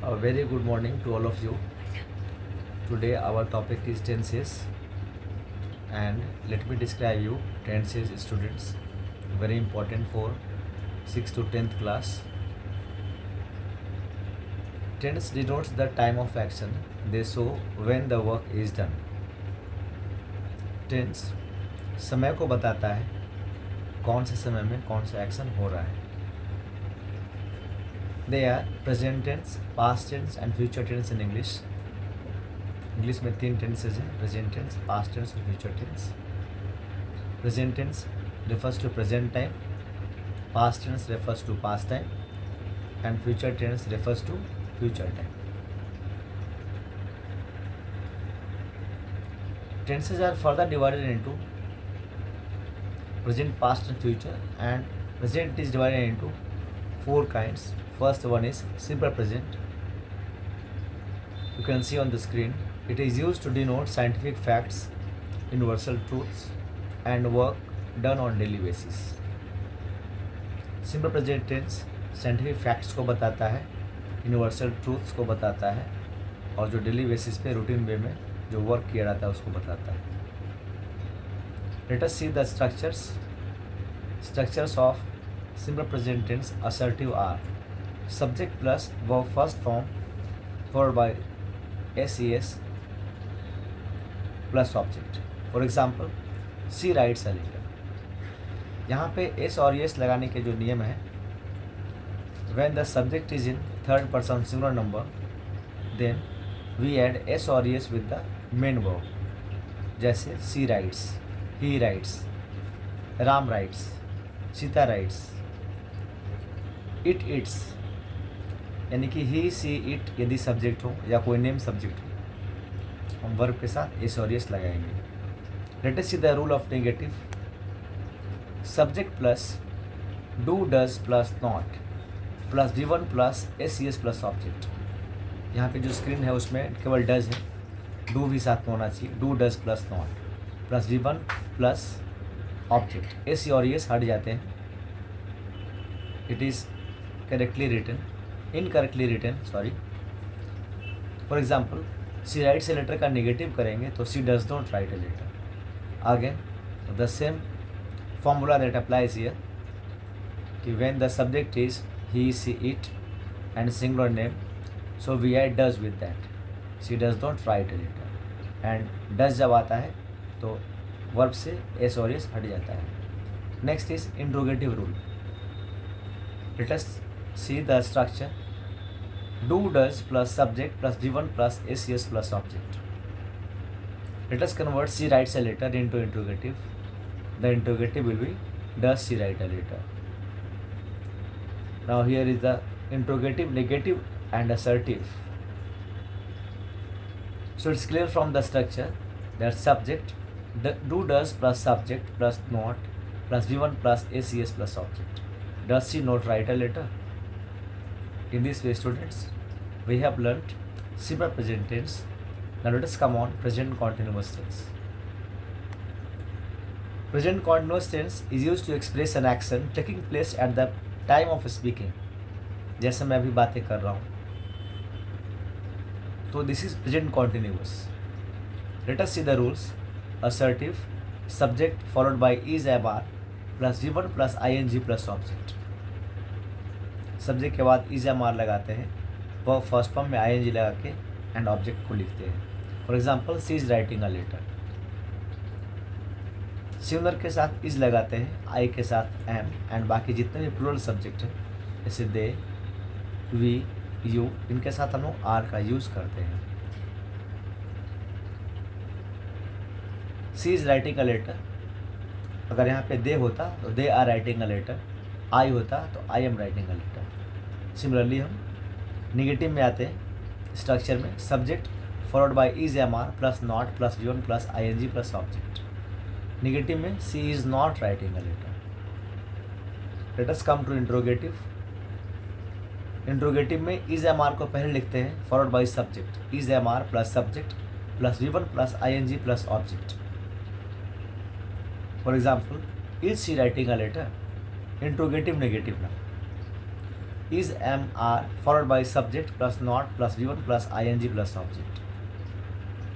A very good morning to all of you. Today our topic is tenses, and let me describe you tenses students, very important for 6th to 10th class. Tense denotes the time of action. They show when the work is done. Tense समय को बताता है कौन से समय में कौन सा एक्शन हो रहा है. They are present tense, past tense and future tense in English. English में 3 टेंसेज हैं, प्रेजेंट टेंस, पास्ट टेंस और future tense. Present tense refers to present time, past tense refers to past time and future tense refers to future time. Tenses are further divided into present, past and future, and present is divided into 4 kinds. First one is simple present. You can see on the screen. It is used to denote scientific facts, universal truths and work done on daily basis. Simple present tense scientific facts को बताता है, universal truths को बताता है और जो daily basis पे routine वे में जो वर्क किया जाता है उसको बताता है. Let us see the structures. Structures of simple present tense assertive are subject plus verb first form followed by SES plus object. For example, she writes a letter. यहाँ पे S और S लगाने के जो नियम है, when the subject is in third person singular number, then we add S और S with the main verb. जैसे she writes, he writes, Ram writes, Sita writes, it eats. यानी कि ही सी इट यदि सब्जेक्ट हो या कोई नेम सब्जेक्ट हो, हम वर्ब के साथ एस और एस लगाएंगे. Late us see the rule of negative. Subject plus do does plus not plus V1 plus SES plus object. यहाँ पे जो स्क्रीन है उसमें केवल डज है, डू भी साथ में होना चाहिए. Do does plus not plus V1 plus object. S और एस हट जाते हैं. It is correctly written, incorrectly written, sorry. For example, she writes a letter का नेगेटिव करेंगे तो she does not write a letter. Again the same formula that applies here कि when the subject is he she it and singular name, so we add does with that. She does not write a letter. And does जब आता है तो verb से S और S हट जाता है. Next is interrogative rule. Let us see the structure. Do does plus subject plus V1 plus SES plus object. Let us convert she writes a letter into interrogative. The interrogative will be does she write a letter. Now here is the interrogative, negative and assertive. So it's clear from the structure that subject do does plus subject plus not plus V1 plus SES plus object. Does she not write a letter? In this way, students, we have learnt simple present tense. Now let us come on present continuous tense. Present continuous tense is used to express an action taking place at the time of speaking. जैसे मैं अभी बातें कर रहा हूँ, तो this is present continuous. Let us see the rules. Assertive, subject followed by is am are plus V1 plus ing plus object. Subject के बाद इज एम आर लगाते हैं, वह फर्स्ट फॉर्म में आई एन जी लगा के and object को लिखते हैं. For example, she is writing a letter. Singular के साथ इज लगाते हैं, आई के साथ एम, एंड बाकी जितने भी प्लूरल सब्जेक्ट हैं जैसे दे, वी, यू, इनके साथ हम लोग आर का यूज़ करते हैं. She is writing a letter. अगर यहाँ पे दे होता तो they are writing a letter. I होता तो I am writing a letter. Similarly हम निगेटिव में आते हैं स्ट्रक्चर में. Subject followed by is am are plus not plus V1 plus ing plus object. Negative में she is not writing a letter. Let us come to interrogative. Interrogative में is am are को पहले लिखते हैं followed by subject. Is am are plus subject plus V1 plus ing plus object. For example, is she writing a letter. Interrogative negative ना. is am are followed by subject plus not plus v1 plus ing plus object.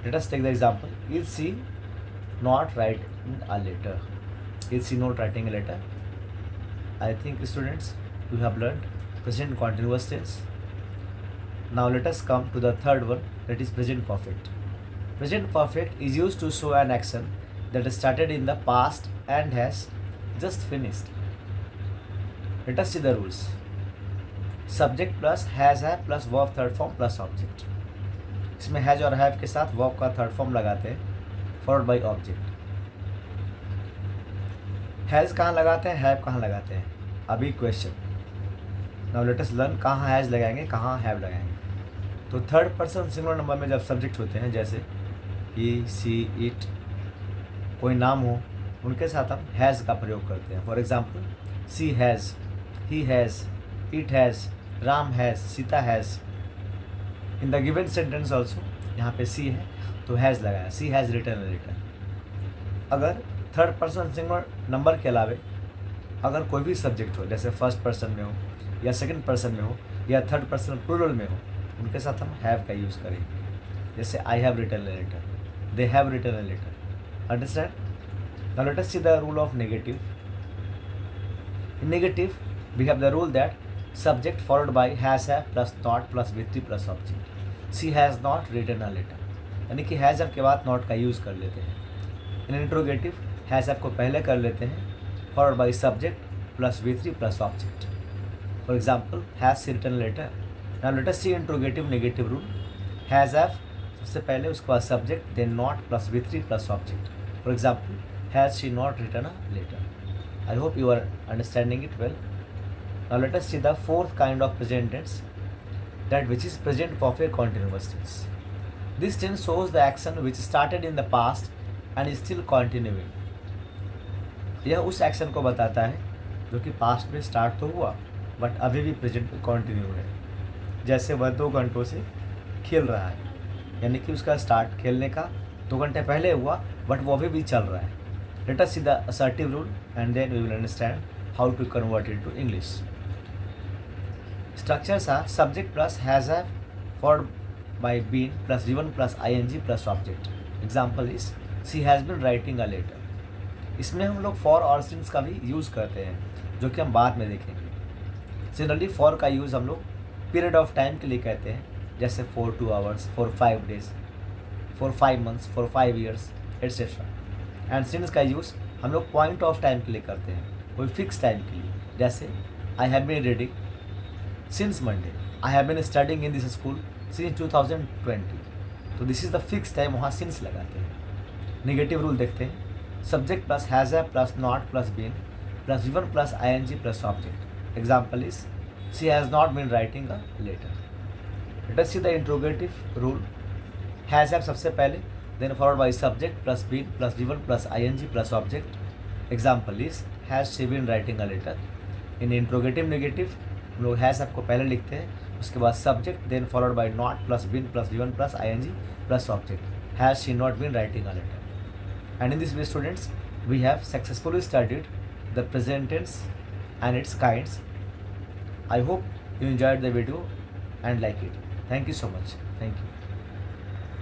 Let us take the example. Is she not writing a letter? Is she not writing a letter? I think students, you have learned present continuous tense. Now let us come to the third one, that is present perfect. Present perfect is used to show an action that started in the past and has just finished. Let us see the rules. Subject plus has है plus verb third form plus object. इसमें has और have के साथ verb का third form लगाते हैं followed by object. Has कहाँ लगाते हैं, हैव कहाँ लगाते हैं, अभी question. Now let us learn कहाँ हैज़ लगाएंगे, कहाँ हैव लगाएंगे. तो थर्ड पर्सन सिंगुलर नंबर में जब सब्जेक्ट होते हैं, जैसे ही सी इट, कोई नाम हो, उनके साथ हम हैज़ का प्रयोग करते हैं. For example she has, he has, it has, Ram has, Sita has. In the given sentence also यहाँ पे सी है तो हैज़ लगाया, she has written a letter. अगर थर्ड पर्सन सिंगुलर नंबर के अलावे अगर कोई भी सब्जेक्ट हो, जैसे फर्स्ट पर्सन में हो या सेकंड पर्सन में हो या थर्ड पर्सन प्लूरल में हो, उनके साथ हम हैव का यूज़ करेंगे. जैसे I have written a letter, they have written a letter. Understand? Now let us see the rule of negative. In negative, we have the rule that subject followed by has have plus not plus with plus object. She has not written a letter. यानी कि has have के बाद not का use कर लेते हैं. इन interrogative has have को पहले कर लेते हैं followed by subject plus with plus object. For example, has she written a letter. Now let us see interrogative negative rule. Has have सबसे पहले, उसके बाद subject, then not plus with plus object. For example, has she not written a letter. I hope you are understanding it well. Now let us see the fourth kind of present tense, that which is present perfect continuous tense. This tense shows the action which started in the past and is still continuing. यह उस action को बताता है जो कि past में start तो हुआ बट अभी भी प्रेजेंट में कंटिन्यू है. जैसे वह 2 घंटों से खेल रहा है, यानी कि उसका स्टार्ट खेलने का 2 घंटे पहले हुआ बट वो अभी भी चल रहा है. Let us see the assertive rule and then we will understand how to convert it to English. Structures are subject plus has have followed by been plus v1 plus ing plus object. Example is she has been writing a letter. इसमें हम लोग for और since का भी use करते हैं, जो कि हम बाद में देखेंगे. जनरली for का यूज़ हम लोग पीरियड ऑफ टाइम के लिए कहते हैं, जैसे for 2 hours, for 5 days, for 5 months, for 5 years, etc. And since का यूज़ हम लोग पॉइंट ऑफ टाइम के लिए करते हैं, कोई फिक्स टाइम के लिए. जैसे I have been reading since Monday, I have been studying in this school since 2020. तो this is the fix time, वहाँ सिंस लगाते हैं. नेगेटिव रूल देखते हैं. Subject plus has have plus not plus been plus V one plus ing plus object. Example is she has not been writing a letter. Let us see the interrogative rule. Has have सबसे पहले, then followed by subject plus been plus v1 plus ing plus object. Example is has she been writing a letter. In interrogative negative हम लोग has आपको पहले लिखते हैं, उसके बाद subject then followed by not plus been plus v1 plus ing plus object. Has she not been writing a letter. And in this way students, we have successfully studied the present tense and its kinds. I hope you enjoyed the video and like it. Thank you so much. Thank you.